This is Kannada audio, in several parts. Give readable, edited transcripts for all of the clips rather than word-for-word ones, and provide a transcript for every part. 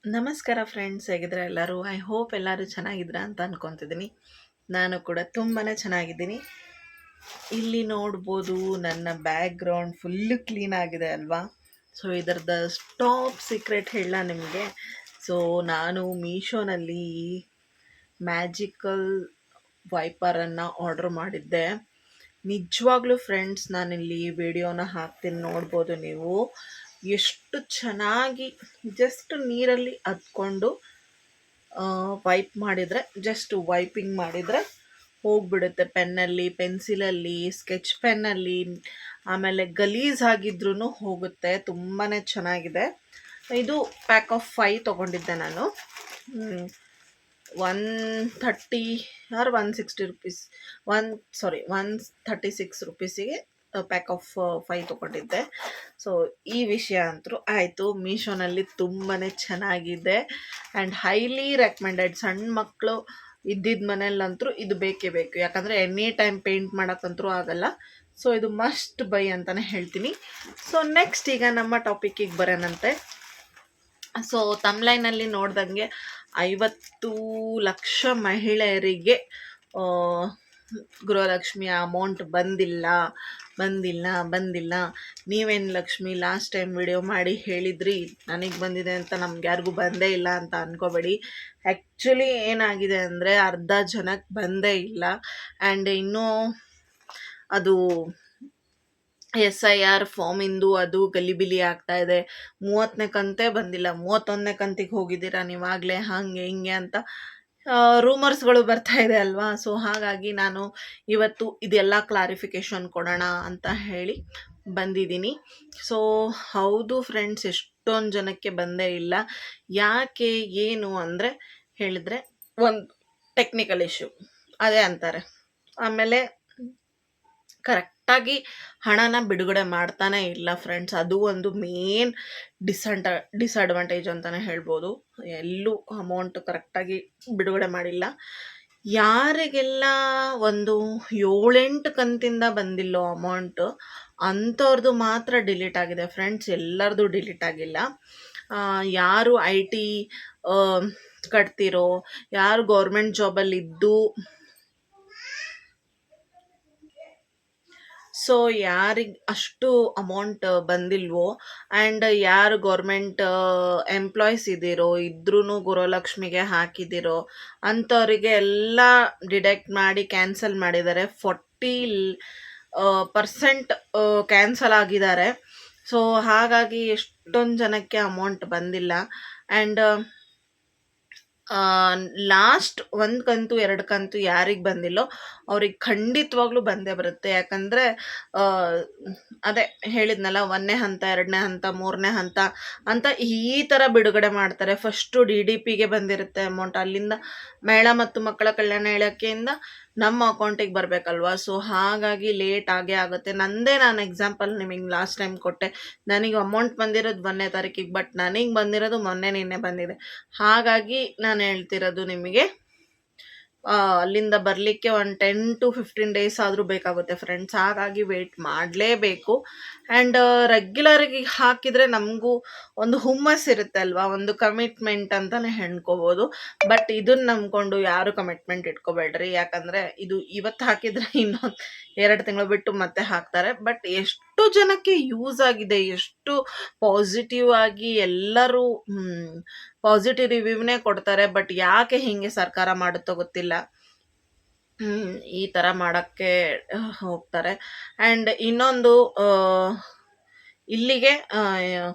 ನಮಸ್ಕಾರ ಫ್ರೆಂಡ್ಸ್, ಹೇಗಿದ್ರೆ ಎಲ್ಲರೂ? ಐ ಹೋಪ್ ಎಲ್ಲರೂ ಚೆನ್ನಾಗಿದ್ರ ಅಂತ ಅನ್ಕೊತಿದ್ದೀನಿ. ನಾನು ಕೂಡ ತುಂಬಾ ಚೆನ್ನಾಗಿದ್ದೀನಿ. ಇಲ್ಲಿ ನೋಡ್ಬೋದು ನನ್ನ ಬ್ಯಾಕ್ಗ್ರೌಂಡ್ ಫುಲ್ಲು ಕ್ಲೀನ್ ಆಗಿದೆ ಅಲ್ವಾ? ಸೊ ಇದರದ ಟಾಪ್ ಸೀಕ್ರೆಟ್ ಹೇಳ ನಿಮಗೆ. ಸೊ ನಾನು ಮೀಶೋನಲ್ಲಿ ಮ್ಯಾಜಿಕಲ್ ವೈಪರನ್ನು ಆರ್ಡ್ರ್ ಮಾಡಿದ್ದೆ. ನಿಜವಾಗ್ಲೂ ಫ್ರೆಂಡ್ಸ್, ನಾನಿಲ್ಲಿ ವಿಡಿಯೋನ ಹಾಕ್ತೀನಿ, ನೋಡ್ಬೋದು ನೀವು. ಎಷ್ಟು ಚೆನ್ನಾಗಿ ಜಸ್ಟ್ ನೀರಲ್ಲಿ ಅದ್ಕೊಂಡು ವೈಪ್ ಮಾಡಿದರೆ, ಜಸ್ಟ್ ವೈಪಿಂಗ್ ಮಾಡಿದರೆ ಹೋಗ್ಬಿಡುತ್ತೆ. ಪೆನ್ನಲ್ಲಿ, ಪೆನ್ಸಿಲಲ್ಲಿ, ಸ್ಕೆಚ್ ಪೆನ್ನಲ್ಲಿ, ಆಮೇಲೆ ಗಲೀಜಾಗಿದ್ರೂ ಹೋಗುತ್ತೆ. ತುಂಬಾ ಚೆನ್ನಾಗಿದೆ. ಇದು ಪ್ಯಾಕ್ ಆಫ್ 5 ತೊಗೊಂಡಿದ್ದೆ ನಾನು. 130 ಆರ್ 160 ರುಪೀಸ್, 136 ರುಪೀಸಿಗೆ ಪ್ಯಾಕ್ ಆಫ್ 5 ತೊಗೊಂಡಿದ್ದೆ. ಸೊ ಈ ವಿಷಯ ಅಂತೂ ಆಯಿತು. ಮೀಶೋನಲ್ಲಿ ತುಂಬಾ ಚೆನ್ನಾಗಿದೆ ಆ್ಯಂಡ್ ಹೈಲಿ ರೆಕಮೆಂಡೆಡ್. ಸಣ್ಣ ಮಕ್ಕಳು ಇದ್ದಿದ್ದ ಮನೇಲಂತರೂ ಇದು ಬೇಕೇ ಬೇಕು, ಯಾಕಂದರೆ ಎನಿ ಟೈಮ್ ಪೇಂಟ್ ಮಾಡೋಕ್ಕಂತರೂ ಆಗಲ್ಲ. ಸೊ ಇದು ಮಸ್ಟ್ ಬೈ ಅಂತಲೇ ಹೇಳ್ತೀನಿ. ಸೊ ನೆಕ್ಸ್ಟ್ ಈಗ ನಮ್ಮ ಟಾಪಿಕ್ಕಿಗೆ ಬರೋಣಂತೆ. ಸೊ ತಮ್ಲೈನಲ್ಲಿ ನೋಡ್ದಂಗೆ 50 ಲಕ್ಷ ಮಹಿಳೆಯರಿಗೆ ಗೃಹಲಕ್ಷ್ಮಿ ಅಮೌಂಟ್ ಬಂದಿಲ್ಲ. ನೀವೇನು ಲಕ್ಷ್ಮಿ ಲಾಸ್ಟ್ ಟೈಮ್ ವಿಡಿಯೋ ಮಾಡಿ ಹೇಳಿದ್ರಿ ನನಗೆ ಬಂದಿದೆ ಅಂತ, ನಮ್ಗೆ ಯಾರಿಗೂ ಬಂದೇ ಇಲ್ಲ ಅಂತ ಅಂದ್ಕೋಬೇಡಿ. ಆ್ಯಕ್ಚುಲಿ ಏನಾಗಿದೆ ಅಂದರೆ ಅರ್ಧ ಜನಕ್ಕೆ ಬಂದೇ ಇಲ್ಲ. ಆ್ಯಂಡ್ ಇನ್ನೂ ಅದು SIR ಫಾರ್ಮಿಂದು ಅದು ಗಲಿಬಿಲಿ ಆಗ್ತಾ ಇದೆ. 30ನೇ ಕಂತೇ ಬಂದಿಲ್ಲ, 31ನೇ ಕಂತಿಗೆ ಹೋಗಿದ್ದೀರಾ ನೀವಾಗಲೇ, ಹಾಗೆ ಹಿಂಗೆ ಅಂತ ರೂಮರ್ಸ್ಗಳು ಬರ್ತಾ ಇದೆ ಅಲ್ವಾ? ಸೊ ಹಾಗಾಗಿ ನಾನು ಇವತ್ತು ಇದೆಲ್ಲ ಕ್ಲಾರಿಫಿಕೇಷನ್ ಕೊಡೋಣ ಅಂತ ಹೇಳಿ ಬಂದಿದ್ದೀನಿ. ಸೊ ಹೌದು ಫ್ರೆಂಡ್ಸ್, ಎಷ್ಟೊಂದು ಜನಕ್ಕೆ ಬಂದೇ ಇಲ್ಲ. ಯಾಕೆ ಏನು ಅಂದರೆ ಹೇಳಿದರೆ, ಒಂದು ಟೆಕ್ನಿಕಲ್ ಇಶ್ಯೂ ಅದೇ ಅಂತಾರೆ. ಆಮೇಲೆ ಕರೆಕ್ಟಾಗಿ ಹಣನ ಬಿಡುಗಡೆ ಮಾಡ್ತಾನೆ ಇಲ್ಲ ಫ್ರೆಂಡ್ಸ್. ಅದು ಒಂದು ಮೇನ್ ಡಿಸಡ್ವಾಂಟೇಜ್ ಅಂತಲೇ ಹೇಳ್ಬೋದು. ಎಲ್ಲೂ ಅಮೌಂಟ್ ಕರೆಕ್ಟಾಗಿ ಬಿಡುಗಡೆ ಮಾಡಿಲ್ಲ. ಯಾರಿಗೆಲ್ಲ ಒಂದು 7-8 ಕಂತಿಂದ ಬಂದಿಲ್ಲೋ ಅಮೌಂಟು, ಅಂಥವ್ರದ್ದು ಮಾತ್ರ ಡಿಲೀಟ್ ಆಗಿದೆ ಫ್ರೆಂಡ್ಸ್. ಎಲ್ಲರದು ಡಿಲೀಟ್ ಆಗಿಲ್ಲ. ಯಾರು IT ಕಟ್ತಿರೋ, ಯಾರು ಗೌರ್ಮೆಂಟ್ ಜಾಬಲ್ಲಿದ್ದು, ಸೊ ಯಾರಿಗೆ ಅಷ್ಟು ಅಮೌಂಟ್ ಬಂದಿಲ್ವೋ, ಆ್ಯಂಡ್ ಯಾರು ಗೌರ್ಮೆಂಟ್ ಎಂಪ್ಲಾಯೀಸ್ ಇದ್ರೂ ಗೃಹಲಕ್ಷ್ಮಿಗೆ ಹಾಕಿದಿರೋ ಅಂಥವರಿಗೆ ಎಲ್ಲ ಡಿಡಕ್ಟ್ ಮಾಡಿ ಕ್ಯಾನ್ಸಲ್ ಮಾಡಿದ್ದಾರೆ. 40% ಕ್ಯಾನ್ಸಲ್ ಆಗಿದ್ದಾರೆ. ಸೊ ಹಾಗಾಗಿ ಎಷ್ಟೊಂದು ಜನಕ್ಕೆ ಅಮೌಂಟ್ ಬಂದಿಲ್ಲ. ಆ್ಯಂಡ್ ಲಾಸ್ಟ್ 1 ಕಂತು 2 ಕಂತು ಯಾರಿಗೆ ಬಂದಿಲ್ಲೋ ಅವ್ರಿಗೆ ಖಂಡಿತವಾಗ್ಲೂ ಬಂದೇ ಬರುತ್ತೆ. ಯಾಕಂದರೆ ಅದೇ ಹೇಳಿದ್ನಲ್ಲ, 1ನೇ ಹಂತ, 2ನೇ ಹಂತ, 3ನೇ ಹಂತ ಅಂತ ಈ ಥರ ಬಿಡುಗಡೆ ಮಾಡ್ತಾರೆ. ಫಸ್ಟು DDPಗೆ ಬಂದಿರುತ್ತೆ ಅಮೌಂಟ್, ಅಲ್ಲಿಂದ ಮಹಿಳಾ ಮತ್ತು ಮಕ್ಕಳ ಕಲ್ಯಾಣ ಇಲಾಖೆಯಿಂದ ನಮ್ಮ ಅಕೌಂಟಿಗೆ ಬರಬೇಕಲ್ವ. ಸೊ ಹಾಗಾಗಿ ಲೇಟ್ ಆಗೇ ಆಗುತ್ತೆ. ನಾನು ಎಕ್ಸಾಂಪಲ್ ನಿಮಗೆ ಲಾಸ್ಟ್ ಟೈಮ್ ಕೊಟ್ಟೆ. ನನಗೆ ಅಮೌಂಟ್ ಬಂದಿರೋದು 1ನೇ ತಾರೀಕಿಗೆ, ಬಟ್ ನನಗೆ ಬಂದಿರೋದು ನಿನ್ನೆ ಬಂದಿದೆ. ಹಾಗಾಗಿ ನಾನು ಹೇಳ್ತಿರೋದು ನಿಮಗೆ, ಅಲ್ಲಿಂದ ಬರಲಿಕ್ಕೆ ಒಂದು 10 to 15 ಡೇಸ್ ಆದರೂ ಬೇಕಾಗುತ್ತೆ ಫ್ರೆಂಡ್ಸ್. ಹಾಗಾಗಿ ವೆಯ್ಟ್ ಮಾಡಲೇಬೇಕು. ಆ್ಯಂಡ್ ರೆಗ್ಯುಲರಿಗೆ ಹಾಕಿದರೆ ನಮಗೂ ಒಂದು ಹುಮ್ಮಸ್ ಇರುತ್ತೆ ಅಲ್ವಾ, ಒಂದು ಕಮಿಟ್ಮೆಂಟ್ ಅಂತಲೇ ಹೇಳ್ಕೊಬೋದು. ಬಟ್ ಇದನ್ನು ನಂಬ್ಕೊಂಡು ಯಾರು ಕಮಿಟ್ಮೆಂಟ್ ಇಟ್ಕೋಬೇಡ್ರಿ. ಯಾಕಂದರೆ ಇದು ಇವತ್ತು ಹಾಕಿದರೆ ಇನ್ನೊಂದು 2 ತಿಂಗಳು ಬಿಟ್ಟು ಮತ್ತೆ ಹಾಕ್ತಾರೆ. ಬಟ್ ಎಷ್ಟು ಜನಕ್ಕೆ ಯೂಸ್ ಆಗಿದೆ, ಎಷ್ಟು ಪಾಸಿಟಿವ್ ಆಗಿ ಎಲ್ಲರೂ ಪಾಸಿಟಿವ್ ರಿವ್ಯೂನೇ ಕೊಡ್ತಾರೆ. ಬಟ್ ಯಾಕೆ ಹೀಗೆ ಸರ್ಕಾರ ಮಾಡುತ್ತೋ ಗೊತ್ತಿಲ್ಲ, ಈ ಥರ ಮಾಡೋಕ್ಕೆ ಹೋಗ್ತಾರೆ. ಆ್ಯಂಡ್ ಇನ್ನೊಂದು, ಇಲ್ಲಿಗೆ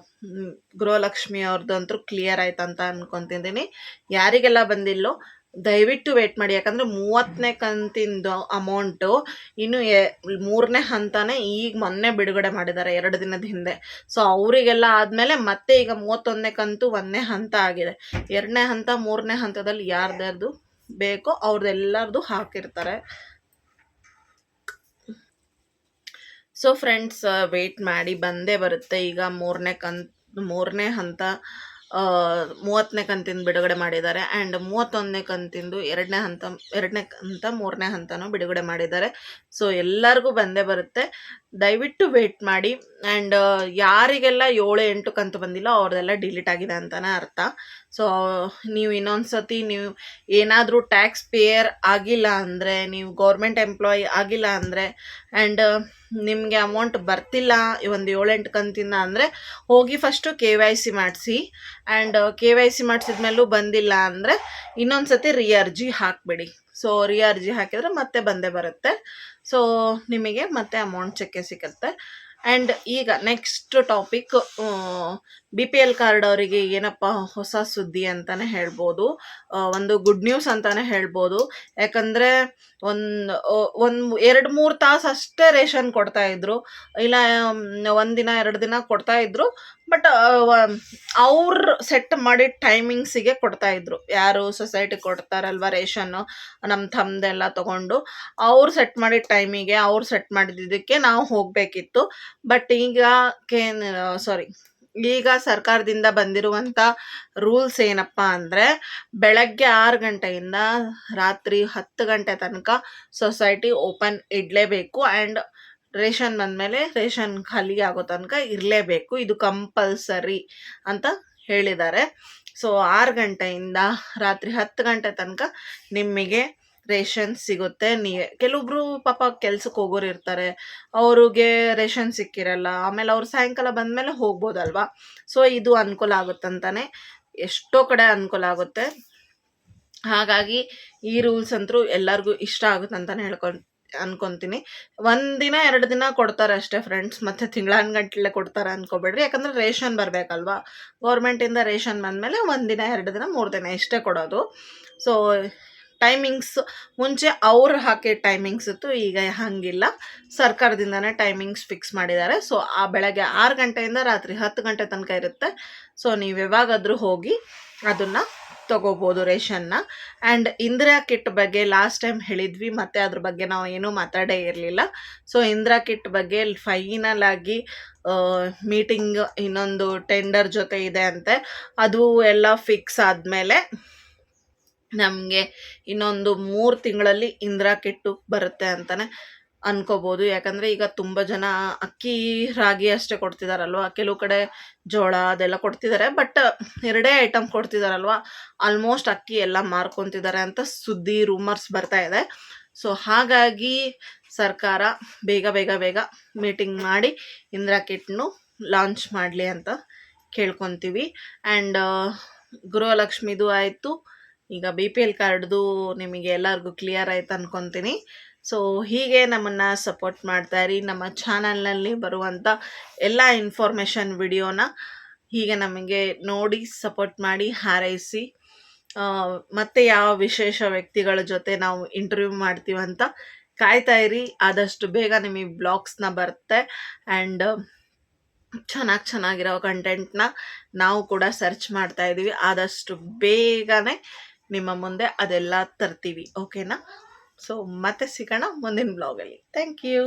ಗೃಹಲಕ್ಷ್ಮಿ ಅವ್ರದ್ದಂತೂ ಕ್ಲಿಯರ್ ಆಯ್ತು ಅಂತ ಅನ್ಕೊತಿದ್ದೀನಿ. ಯಾರಿಗೆಲ್ಲ ಬಂದಿಲ್ಲೋ ದಯವಿಟ್ಟು ವೇಟ್ ಮಾಡಿ. ಯಾಕಂದರೆ 30ನೇ ಕಂತಿಂದು ಅಮೌಂಟು ಇನ್ನು 3ನೇ ಹಂತನೇ ಈಗ ಮೊನ್ನೆ ಬಿಡುಗಡೆ ಮಾಡಿದ್ದಾರೆ 2 ದಿನದ ಹಿಂದೆ. ಸೊ ಅವರಿಗೆಲ್ಲ ಆದಮೇಲೆ ಮತ್ತೆ ಈಗ 31ನೇ ಕಂತು 1ನೇ ಹಂತ ಆಗಿದೆ. 2ನೇ ಹಂತ 3ನೇ ಹಂತದಲ್ಲಿ ಯಾರ್ದಾರ್ದು ಬೇಕೋ ಅವ್ರದ್ದೆಲ್ಲರದು ಹಾಕಿರ್ತಾರೆ. ಸೊ ಫ್ರೆಂಡ್ಸ್, ವೆಯ್ಟ್ ಮಾಡಿ, ಬಂದೇ ಬರುತ್ತೆ. ಈಗ 3ನೇ ಹಂತ 30ನೇ ಕಂತಿಂದು ಬಿಡುಗಡೆ ಮಾಡಿದ್ದಾರೆ. ಆ್ಯಂಡ್ 31ನೇ ಕಂತಿಂದು 2ನೇ ಹಂತ 3ನೇ ಹಂತನೂ ಬಿಡುಗಡೆ ಮಾಡಿದ್ದಾರೆ. ಸೊ ಎಲ್ಲರಿಗೂ ಬಂದೇ ಬರುತ್ತೆ. ದಯವಿಟ್ಟು ವೆಯ್ಟ್ ಮಾಡಿ. ಆ್ಯಂಡ್ ಯಾರಿಗೆಲ್ಲ 7-8 ಕಂತು ಬಂದಿಲ್ಲ ಅವ್ರದ್ದೆಲ್ಲ ಡಿಲೀಟ್ ಆಗಿದೆ ಅಂತಲೇ ಅರ್ಥ. ಸೊ ನೀವು ಇನ್ನೊಂದು ಸತಿ ನೀವು ಏನಾದರೂ ಟ್ಯಾಕ್ಸ್ ಪೇಯರ್ ಆಗಿಲ್ಲ ಅಂದರೆ, ನೀವು ಗೌರ್ಮೆಂಟ್ ಎಂಪ್ಲಾಯಿ ಆಗಿಲ್ಲ ಅಂದರೆ, ಆ್ಯಂಡ್ ನಿಮಗೆ ಅಮೌಂಟ್ ಬರ್ತಿಲ್ಲ ಒಂದು 7-8 ಕಂತಿಂದ ಅಂದರೆ, ಹೋಗಿ ಫಸ್ಟು KYC ಮಾಡಿಸಿ. ಆ್ಯಂಡ್ KYC ಮಾಡಿಸಿದ್ಮೇಲೂ ಬಂದಿಲ್ಲ ಅಂದರೆ ಇನ್ನೊಂದು ಸತಿ ಅರ್ಜಿ ಹಾಕಿಬಿಡಿ. ಸೊ ಅರ್ಜಿ ಹಾಕಿದರೆ ಮತ್ತೆ ಬಂದೇ ಬರುತ್ತೆ. ಸೊ ನಿಮಗೆ ಮತ್ತೆ ಅಮೌಂಟ್ ಚೆಕ್ಕೆ ಸಿಗುತ್ತೆ. ಆ್ಯಂಡ್ ಈಗ ನೆಕ್ಸ್ಟ್ ಟಾಪಿಕ್, BPL ಕಾರ್ಡ್ ಅವರಿಗೆ ಏನಪ್ಪ ಹೊಸ ಸುದ್ದಿ ಅಂತಲೇ ಹೇಳ್ಬೋದು. ಒಂದು ಗುಡ್ ನ್ಯೂಸ್ ಅಂತಲೇ ಹೇಳ್ಬೋದು. ಯಾಕಂದರೆ ಒಂದು 2-3 ತಾಸು ಅಷ್ಟೇ ರೇಷನ್ ಕೊಡ್ತಾಯಿದ್ರು, ಇಲ್ಲ 1 ದಿನ 2 ದಿನ ಕೊಡ್ತಾಯಿದ್ರು. ಬಟ್ ಅವ್ರು ಸೆಟ್ ಮಾಡಿದ ಟೈಮಿಂಗ್ಸಿಗೆ ಕೊಡ್ತಾಯಿದ್ರು. ಯಾರು ಸೊಸೈಟಿ ಕೊಡ್ತಾರಲ್ವ ರೇಷನ್ನು, ನಮ್ಮ ಥಮ್ದೆಲ್ಲ ತೊಗೊಂಡು ಅವ್ರು ಸೆಟ್ ಮಾಡಿದ ಟೈಮಿಗೆ ಅವ್ರು ಸೆಟ್ ಮಾಡಿದ್ದಕ್ಕೆ ನಾವು ಹೋಗಬೇಕಿತ್ತು. ಬಟ್ ಈಗ ಸರ್ಕಾರದಿಂದ ಬಂದಿರುವಂಥ ರೂಲ್ಸ್ ಏನಪ್ಪ ಅಂದರೆ, ಬೆಳಗ್ಗೆ 6 ಗಂಟೆಯಿಂದ ರಾತ್ರಿ 10 ಗಂಟೆ ತನಕ ಸೊಸೈಟಿ ಓಪನ್ ಇಡಲೇಬೇಕು. ಆ್ಯಂಡ್ ರೇಷನ್ ಬಂದಮೇಲೆ ರೇಷನ್ ಖಾಲಿ ಆಗೋ ತನಕ ಇರಲೇಬೇಕು. ಇದು ಕಂಪಲ್ಸರಿ ಅಂತ ಹೇಳಿದ್ದಾರೆ. ಸೊ 6 ಗಂಟೆಯಿಂದ ರಾತ್ರಿ 10 ಗಂಟೆ ತನಕ ನಿಮಗೆ ರೇಷನ್ ಸಿಗುತ್ತೆ. ಕೆಲವೊಬ್ರು ಪಾಪ ಕೆಲ್ಸಕ್ಕೆ ಹೋಗೋರು ಇರ್ತಾರೆ, ಅವ್ರಿಗೆ ರೇಷನ್ ಸಿಕ್ಕಿರಲ್ಲ, ಆಮೇಲೆ ಅವ್ರು ಸಾಯಂಕಾಲ ಬಂದಮೇಲೆ ಹೋಗ್ಬೋದಲ್ವಾ. ಸೊ ಇದು ಅನುಕೂಲ ಆಗುತ್ತಂತಾನೆ, ಎಷ್ಟೋ ಕಡೆ ಅನುಕೂಲ ಆಗುತ್ತೆ. ಹಾಗಾಗಿ ಈ ರೂಲ್ಸ್ ಅಂತೂ ಎಲ್ಲರಿಗೂ ಇಷ್ಟ ಆಗುತ್ತೆ ಅಂತಲೇ ಅನ್ಕೊತೀನಿ. 1 ದಿನ 2 ದಿನ ಕೊಡ್ತಾರೆ ಅಷ್ಟೇ ಫ್ರೆಂಡ್ಸ್, ಮತ್ತು ತಿಂಗಳಾನ್ಗಟ್ಲೆ ಕೊಡ್ತಾರೆ ಅನ್ಕೋಬೇಡ್ರಿ. ಯಾಕಂದರೆ ರೇಷನ್ ಬರಬೇಕಲ್ವಾ, ಗೌರ್ಮೆಂಟಿಂದ ರೇಷನ್ ಬಂದಮೇಲೆ 1 ದಿನ 2 ದಿನ 3 ದಿನ ಇಷ್ಟೇ ಕೊಡೋದು. ಸೊ ಟೈಮಿಂಗ್ಸ್ ಮುಂಚೆ ಅವ್ರು ಹಾಕಿದ ಟೈಮಿಂಗ್ಸ್ ಇತ್ತು, ಈಗ ಹಾಗಿಲ್ಲ, ಸರ್ಕಾರದಿಂದನೇ ಟೈಮಿಂಗ್ಸ್ ಫಿಕ್ಸ್ ಮಾಡಿದ್ದಾರೆ. ಸೊ ಆ ಬೆಳಗ್ಗೆ 6 ಗಂಟೆಯಿಂದ ರಾತ್ರಿ 10 ಗಂಟೆ ತನಕ ಇರುತ್ತೆ. ಸೊ ನೀವು ಯಾವಾಗಾದರೂ ಹೋಗಿ ಅದನ್ನು ತೊಗೋಬೋದು ರೇಷನ್ನ. ಆ್ಯಂಡ್ ಇಂದಿರಾ ಕಿಟ್ ಬಗ್ಗೆ ಲಾಸ್ಟ್ ಟೈಮ್ ಹೇಳಿದ್ವಿ, ಮತ್ತು ಅದ್ರ ಬಗ್ಗೆ ನಾವು ಏನೂ ಮಾತಾಡೇ ಇರಲಿಲ್ಲ. ಸೊ ಇಂದಿರಾ ಕಿಟ್ ಬಗ್ಗೆ ಫೈನಲ್ ಆಗಿ ಮೀಟಿಂಗ್ ಇನ್ನೊಂದು ಟೆಂಡರ್ ಜೊತೆ ಇದೆ ಅಂತೆ. ಅದು ಎಲ್ಲ ಫಿಕ್ಸ್ ಆದಮೇಲೆ ನಮಗೆ ಇನ್ನೊಂದು 3 ತಿಂಗಳಲ್ಲಿ ಇಂದಿರಾ ಕಿಟ್ಟು ಬರುತ್ತೆ ಅಂತಲೇ ಅನ್ಕೋಬೋದು. ಯಾಕಂದರೆ ಈಗ ತುಂಬ ಜನ ಅಕ್ಕಿ ರಾಗಿ ಅಷ್ಟೇ ಕೊಡ್ತಿದ್ದಾರಲ್ವ, ಕೆಲವು ಕಡೆ ಜೋಳ ಅದೆಲ್ಲ ಕೊಡ್ತಿದ್ದಾರೆ. ಬಟ್ 2 ಐಟಮ್ ಕೊಡ್ತಿದ್ದಾರಲ್ವ, ಆಲ್ಮೋಸ್ಟ್ ಅಕ್ಕಿ ಎಲ್ಲ ಮಾರ್ಕೊತಿದ್ದಾರೆ ಅಂತ ಸುದ್ದಿ ರೂಮರ್ಸ್ ಬರ್ತಾ ಇದೆ. ಸೊ ಹಾಗಾಗಿ ಸರ್ಕಾರ ಬೇಗ ಬೇಗ ಬೇಗ ಮೀಟಿಂಗ್ ಮಾಡಿ ಇಂದಿರಾ ಕಿಟ್ನು ಲಾಂಚ್ ಮಾಡಲಿ ಅಂತ ಕೇಳ್ಕೊತೀವಿ. ಆ್ಯಂಡ್ ಗೃಹಲಕ್ಷ್ಮಿದು ಆಯಿತು, ಈಗ BPL ಕಾರ್ಡ್ದು ನಿಮಗೆ ಎಲ್ಲರಿಗೂ ಕ್ಲಿಯರ್ ಆಯ್ತು ಅನ್ಕೊತೀನಿ. ಸೊ ಹೀಗೆ ನಮ್ಮನ್ನು ಸಪೋರ್ಟ್ ಮಾಡ್ತಾಯಿರಿ. ನಮ್ಮ ಚಾನಲ್ನಲ್ಲಿ ಬರುವಂಥ ಎಲ್ಲ ಇನ್ಫಾರ್ಮೇಷನ್ ವಿಡಿಯೋನ ಹೀಗೆ ನಮಗೆ ನೋಡಿ ಸಪೋರ್ಟ್ ಮಾಡಿ, ಹಾರೈಸಿ. ಮತ್ತು ಯಾವ ವಿಶೇಷ ವ್ಯಕ್ತಿಗಳ ಜೊತೆ ನಾವು ಇಂಟರ್ವ್ಯೂ ಮಾಡ್ತೀವಂತ ಕಾಯ್ತಾ ಇರಿ. ಆದಷ್ಟು ಬೇಗ ನಿಮಗೆ ಬ್ಲಾಗ್ಸ್ನ ಬರುತ್ತೆ. ಆ್ಯಂಡ್ ಚೆನ್ನಾಗಿರೋ ಕಂಟೆಂಟ್ನ ನಾವು ಕೂಡ ಸರ್ಚ್ ಮಾಡ್ತಾ ಇದ್ದೀವಿ. ಆದಷ್ಟು ಬೇಗನೆ ನಿಮ್ಮ ಮುಂದೆ ಅದೆಲ್ಲ ತರ್ತೀವಿ, ಓಕೆನಾ. ಸೊ ಮತ್ತೆ ಸಿಗೋಣ ಮುಂದಿನ ಬ್ಲಾಗಲ್ಲಿ. Thank you.